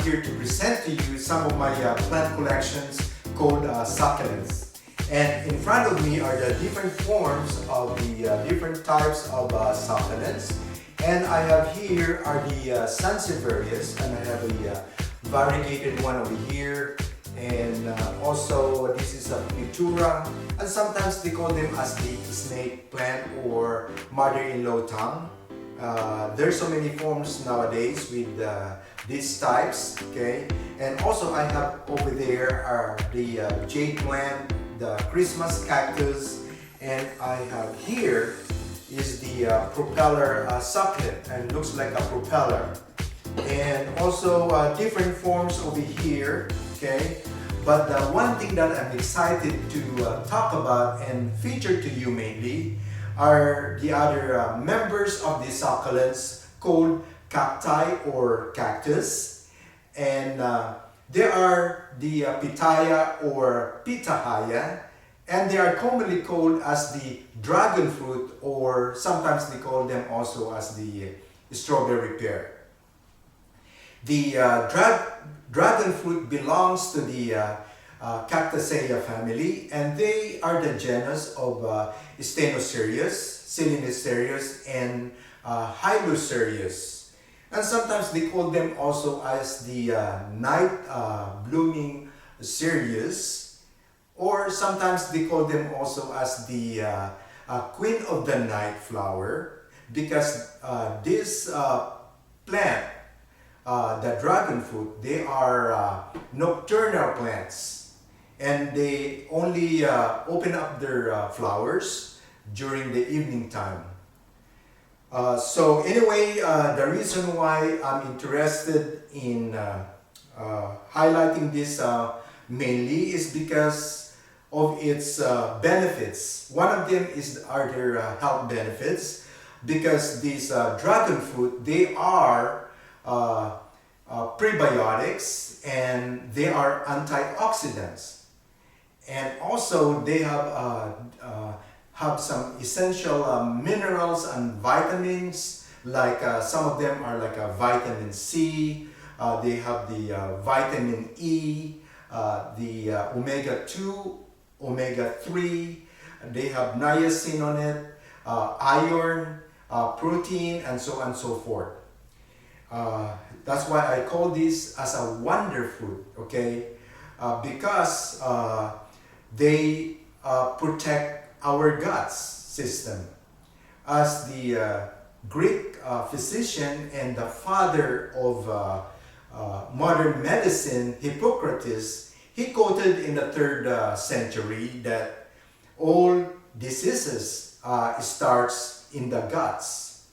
here to present to you some of my plant collections called succulents. And in front of me are the different forms of the different types of succulents. And I have here are the Sansevierias, and I have a variegated one over here. And also this is a Futura, and sometimes they call them as the snake plant or mother-in-law tongue. There's so many forms nowadays with these types, okay? And also I have over there are the jade plant, the Christmas cactus, and I have here is the propeller succulent, and looks like a propeller. And also different forms over here, okay? But the one thing that I'm excited to talk about and feature to you mainly are the other members of the succulents called cacti or cactus. And there are the pitaya or pitahaya, and they are commonly called as the dragon fruit, or sometimes they call them also as the strawberry pear. The dragon fruit belongs to the Cactaceae family, and they are the genus of Stenocereus, Selenocereus, and Hylocereus. And sometimes they call them also as the night blooming cereus, or sometimes they call them also as the queen of the night flower, because this plant, the dragon fruit, they are nocturnal plants, and they only open up their flowers during the evening time. So anyway, the reason why I'm interested in highlighting this mainly is because of its benefits. One of them are their health benefits, because these dragon fruit, they are prebiotics, and they are antioxidants, and also they have some essential minerals and vitamins, like some of them are like a vitamin C, they have the vitamin E, the omega-2, omega-3, they have niacin on it, iron, protein, and so on and so forth. That's why I call this as a wonder fruit, okay? Because they protect our gut system. As the Greek physician and the father of modern medicine, Hippocrates, he quoted in the 3rd century that all diseases starts in the guts.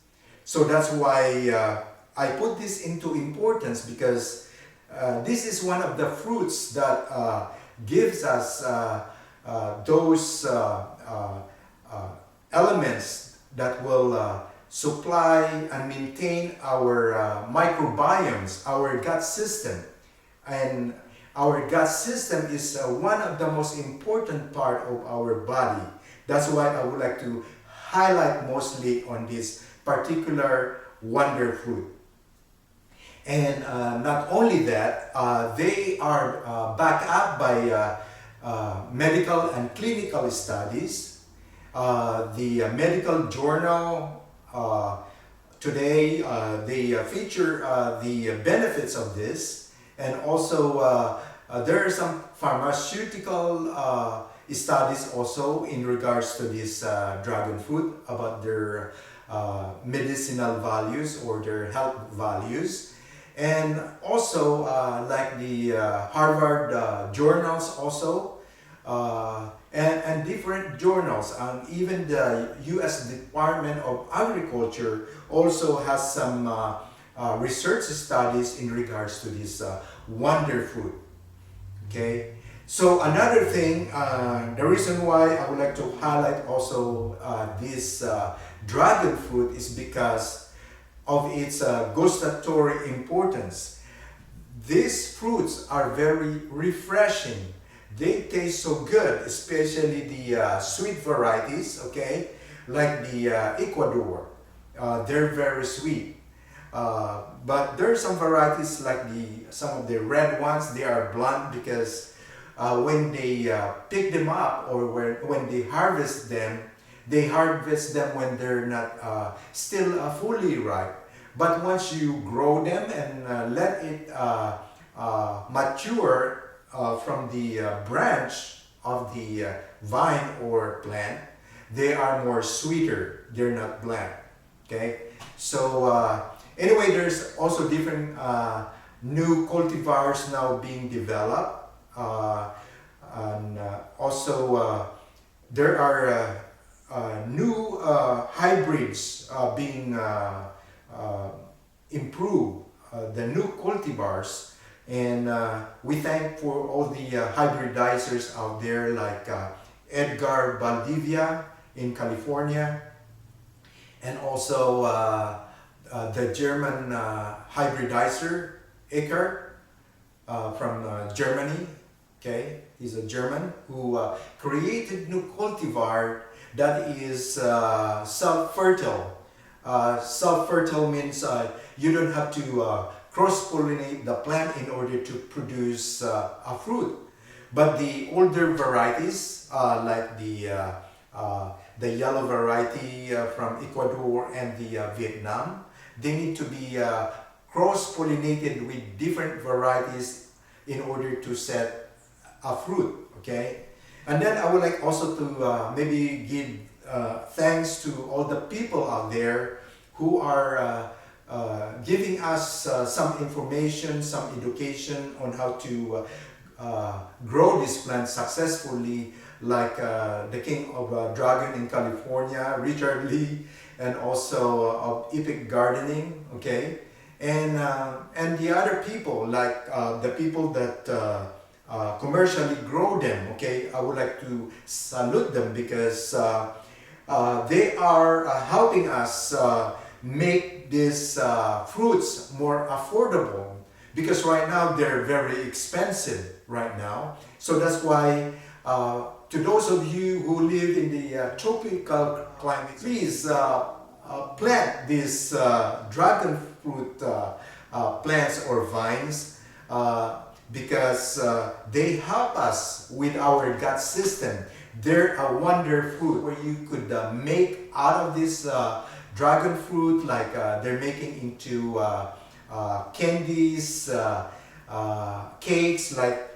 So that's why I put this into importance, because this is one of the fruits that gives us those elements that will supply and maintain our microbiomes, our gut system. And our gut system is one of the most important part of our body. That's why I would like to highlight mostly on this particular wonder fruit. And not only that, they are backed up by medical and clinical studies. The medical journal today, they feature the benefits of this, and also there are some pharmaceutical studies also in regards to this dragon fruit, about their medicinal values or their health values. And also like the Harvard journals also, and different journals, and even the US Department of Agriculture also has some research studies in regards to this wonder fruit. Okay, so another thing, the reason why I would like to highlight also this dragon fruit is because of its gustatory importance. These fruits are very refreshing. They taste so good, especially the sweet varieties, okay? Like the Ecuador. They're very sweet. But there are some varieties like some of the red ones. They are blunt because when they pick them up, or when they harvest them when they're not still fully ripe. But once you grow them and let it mature from the branch of the vine or plant, they are more sweeter. They're not bland. Okay. So anyway, there's also different new cultivars now being developed, and also there are new hybrids being improved, the new cultivars, and we thank for all the hybridizers out there like Edgar Valdivia in California, and also the German hybridizer Eckert from Germany. Okay, he's a German who created new cultivar that is self-fertile. Self-fertile means you don't have to cross-pollinate the plant in order to produce a fruit. But the older varieties, like the yellow variety from Ecuador and the Vietnam, they need to be cross-pollinated with different varieties in order to set a fruit. Okay, and then I would like also to maybe give thanks to all the people out there who are giving us some information, some education on how to grow this plant successfully, like the king of dragon in California, Richard Lee, and also of epic gardening. Okay, and the other people, like the people that commercially grow them. Okay, I would like to salute them because they are helping us make these fruits more affordable, because right now they're very expensive right now. So that's why to those of you who live in the tropical climate, please plant these dragon fruit plants or vines, because they help us with our gut system. They're a wonder fruit where you could make out of this dragon fruit, like they're making into candies, cakes. Like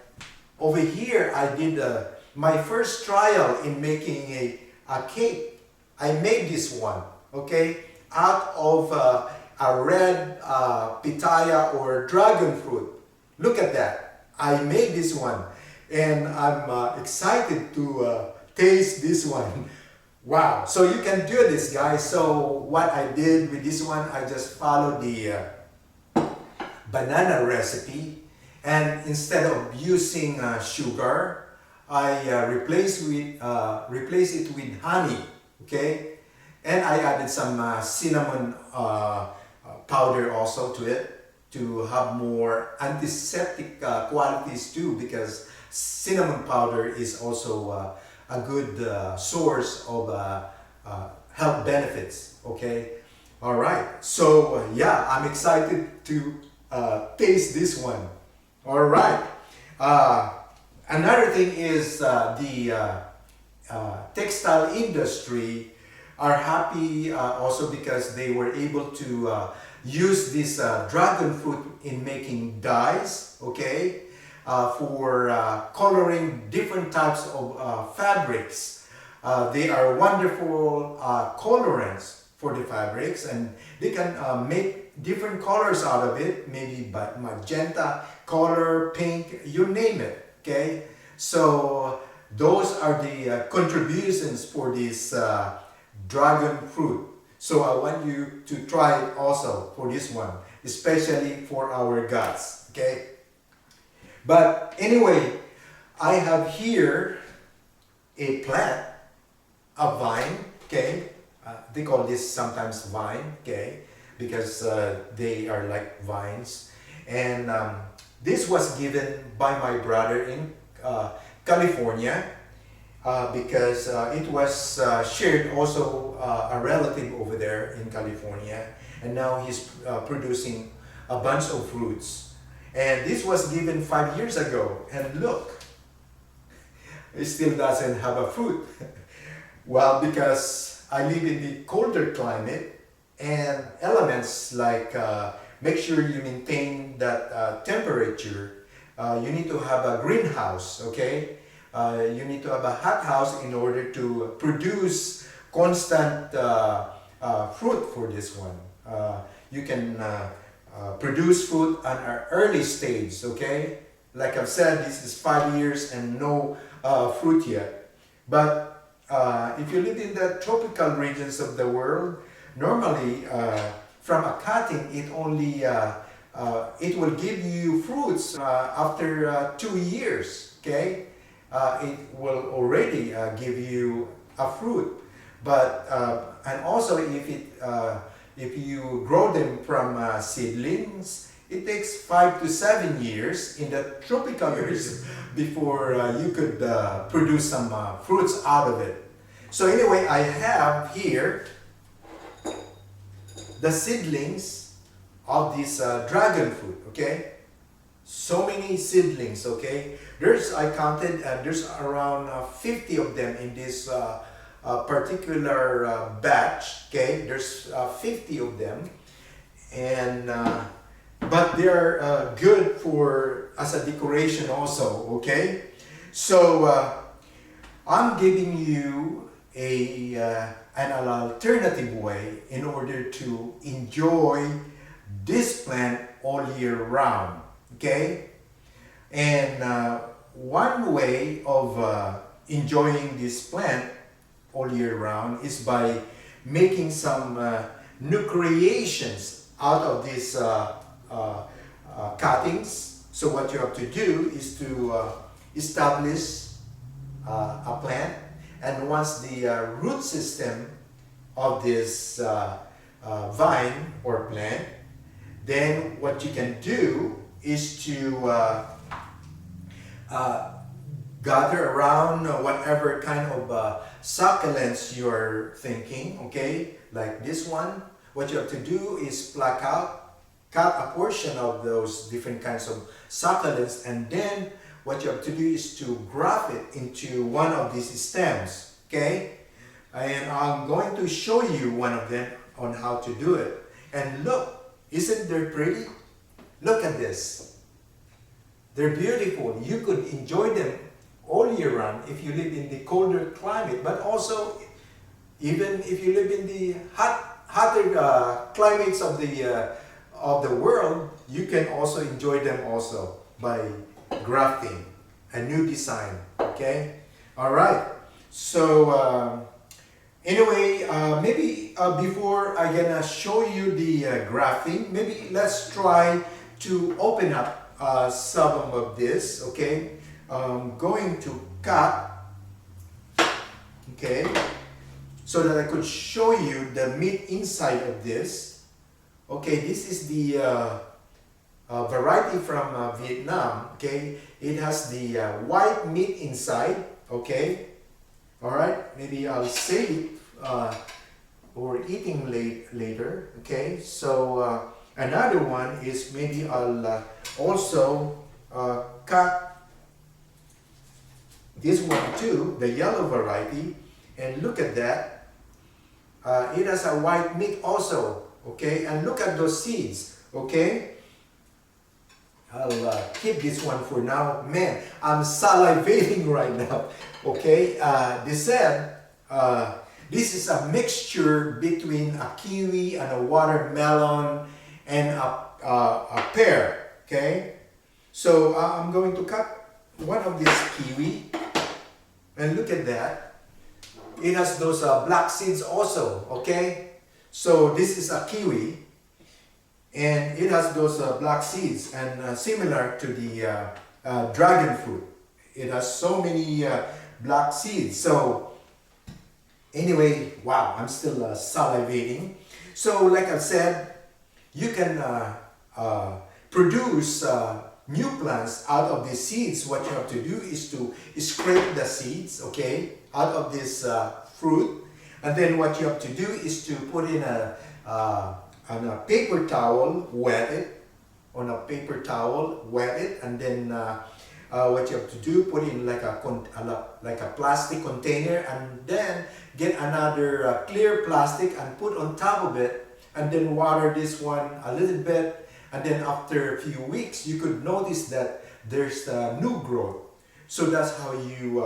over here, I did my first trial in making a cake. I made this one, okay, out of a red pitaya or dragon fruit. Look at that. I made this one, and I'm excited to taste this one. Wow. So you can do this, guys. So what I did with this one, I just followed the banana recipe, and instead of using sugar, I replace it with honey. Okay, and I added some cinnamon powder also to it, to have more antiseptic qualities too, because cinnamon powder is also a good source of health benefits. Okay, all right. So yeah, I'm excited to taste this one. All right. Another thing is the textile industry are happy also because they were able to use this dragon fruit in making dyes, okay, for coloring different types of fabrics. They are wonderful colorants for the fabrics, and they can make different colors out of it, maybe magenta color, pink, you name it. Okay, so those are the contributions for this dragon fruit. So I want you to try it also for this one, especially for our guts. Okay, but anyway, I have here a plant, a vine. Okay, they call this sometimes vine. Okay, because they are like vines, and this was given by my brother in California, because it was shared also a relative over there in California, and now he's producing a bunch of fruits. And this was given 5 years ago, and look, it still doesn't have a fruit. Well, because I live in the colder climate, and elements like make sure you maintain that temperature. You need to have a greenhouse, okay? You need to have a hothouse in order to produce constant fruit for this one. You can produce fruit at an early stage, okay? Like I've said, this is 5 years and no fruit yet. But if you live in the tropical regions of the world, normally from a cutting, it will give you fruits after 2 years, okay? It will already give you a fruit. But and also if you grow them from seedlings, it takes 5 to 7 years in the tropical areas before you could produce some fruits out of it. So anyway, I have here the seedlings of this dragon fruit, okay? So many seedlings, okay? I counted, there's around 50 of them in this particular batch, okay? There's 50 of them, and but they're good for as a decoration also, okay? So I'm giving you an alternative way in order to enjoy this plant all year round, okay? And one way of enjoying this plant all year round is by making some new creations out of these cuttings. So what you have to do is to establish a plant, and once the root system of this vine or plant, then what you can do is to gather around whatever kind of succulents you're thinking, okay? Like this one, what you have to do is cut a portion of those different kinds of succulents, and then what you have to do is to graft it into one of these stems, okay? And I'm going to show you one of them on how to do it. And look, isn't they pretty? Look at this. They're beautiful. You could enjoy them all year round if you live in the colder climate, but also even if you live in the hotter climates of the world, you can also enjoy them also by grafting a new design, okay? All right. So anyway, maybe before I'm gonna show you the grafting, maybe let's try to open up some of this, okay? I'm going to cut, okay, so that I could show you the meat inside of this. Okay, this is the variety from Vietnam, okay? It has the white meat inside, okay? All right, maybe I'll save it for eating later, okay? So another one is maybe I'll also cut this one too, the yellow variety, and look at that. It has a white meat also, okay? And look at those seeds, okay? I'll keep this one for now. Man, I'm salivating right now, okay? They said this is a mixture between a kiwi and a watermelon and a pear, okay? So I'm going to cut one of these kiwi, and look at that. It has those black seeds also, okay? So this is a kiwi, and it has those black seeds, and similar to the dragon fruit. It has so many black seeds. So anyway, wow, I'm still salivating. So like I said, you can produce new plants out of the seeds, what you have to do is to scrape the seeds, okay, out of this fruit. And then what you have to do is to put in on a paper towel, wet it, on a paper towel, wet it, and then what you have to do, put in like a plastic container, and then get another clear plastic and put on top of it, and then water this one a little bit, and then after a few weeks you could notice that there's new growth. So that's how you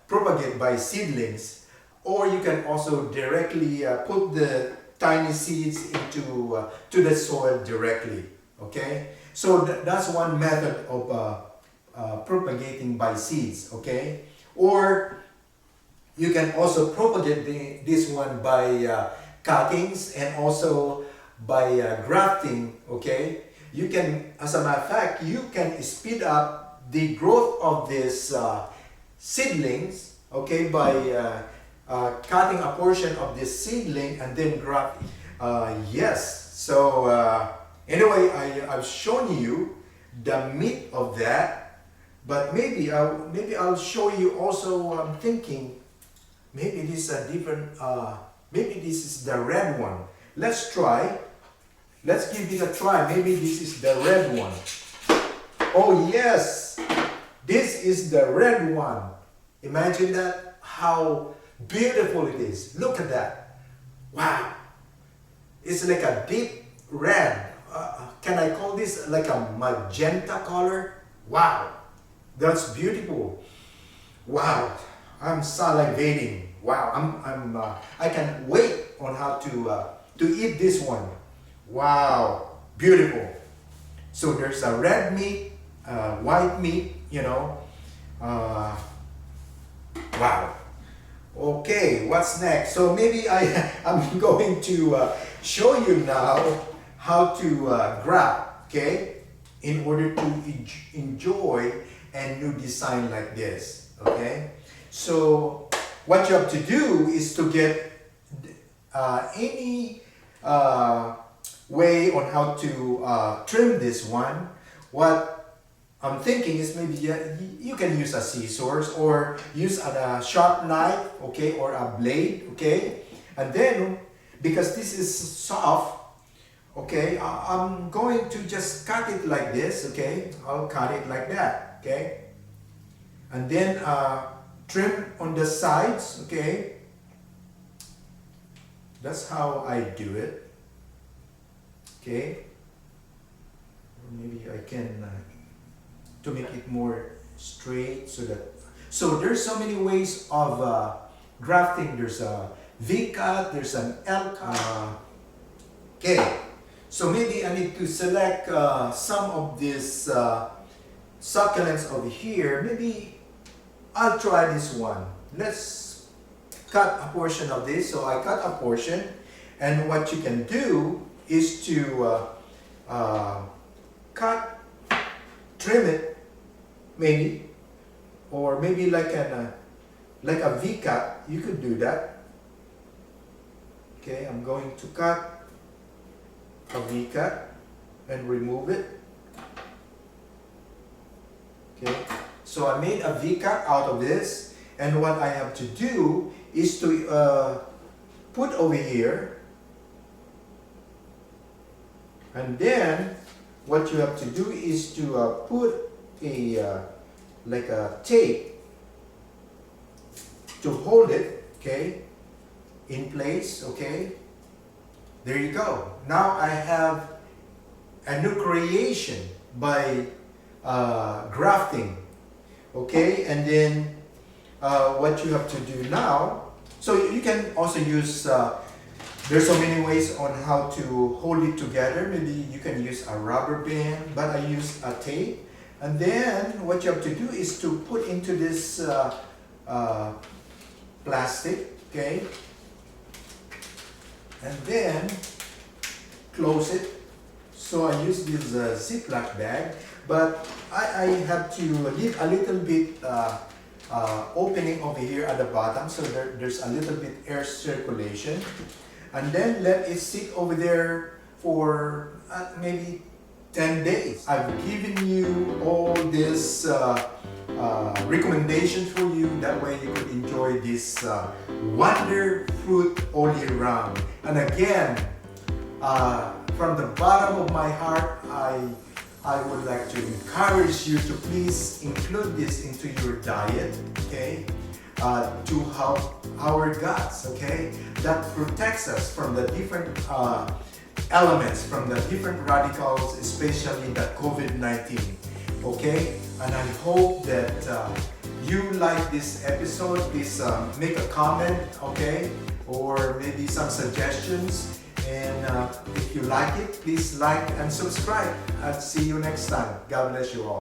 propagate by seedlings. Or you can also directly put the tiny seeds into to the soil directly. Okay, so that's one method of propagating by seeds. Okay, or you can also propagate this one by cuttings and also by grafting. Okay, you can, as a matter of fact, you can speed up the growth of these seedlings. Okay, by cutting a portion of this seedling and then grafting. Yes, so anyway, I've shown you the meat of that, but maybe I'll show you also. I'm thinking maybe this is a different. Maybe this is the red one. Let's try. Let's give it a try. Maybe this is the red one. Oh yes, this is the red one. Imagine that, how beautiful it is. Look at that. Wow. It's like a deep red. Can I call this like a magenta color? Wow. That's beautiful. Wow. I'm salivating. Wow. I can't wait on how to eat this one. Wow. Beautiful. So there's a red meat, white meat, you know. Wow. Okay, what's next? So maybe I'm going to show you now how to grab, okay, in order to enjoy a new design like this, okay? So what you have to do is to get any way on how to trim this one. What I'm thinking is maybe you can use a scissors or use a sharp knife, okay, or a blade, okay? And then, because this is soft, okay, I'm going to just cut it like this, okay? I'll cut it like that, okay? And then trim on the sides, okay? That's how I do it, okay? Maybe I can to make it more straight, so there's so many ways of grafting. There's a Vcut, there's an Lcut. Okay, so maybe I need to select some of these succulents over here. Maybe I'll try this one. Let's cut a portion of this. So I cut a portion, and what you can do is to trim it, maybe, or maybe like a Vcut, you could do that. Okay, I'm going to cut a Vcut and remove it. Okay, so I made a Vcut out of this, and what I have to do is to put over here, and then what you have to do is to put a like a tape to hold it, okay, in place. Okay, there you go. Now I have a new creation by grafting. Okay, and then what you have to do now, so you can also use there's so many ways on how to hold it together. Maybe you can use a rubber band, but I use a tape. And then what you have to do is to put into this plastic, okay? And then close it. So I use this Ziploc bag, but I have to leave a little bit opening over here at the bottom, so there's a little bit air circulation. And then let it sit over there for maybe 10 days. I've given you all this recommendation for you. That way you could enjoy this wonder fruit all year round. And again, from the bottom of my heart, I would like to encourage you to please include this into your diet, okay? To help our guts, okay? That protects us from the different elements, from the different radicals, especially the COVID-19, okay? And I hope that you like this episode. Please make a comment, okay? Or maybe some suggestions. And if you like it, please like and subscribe. And see you next time. God bless you all.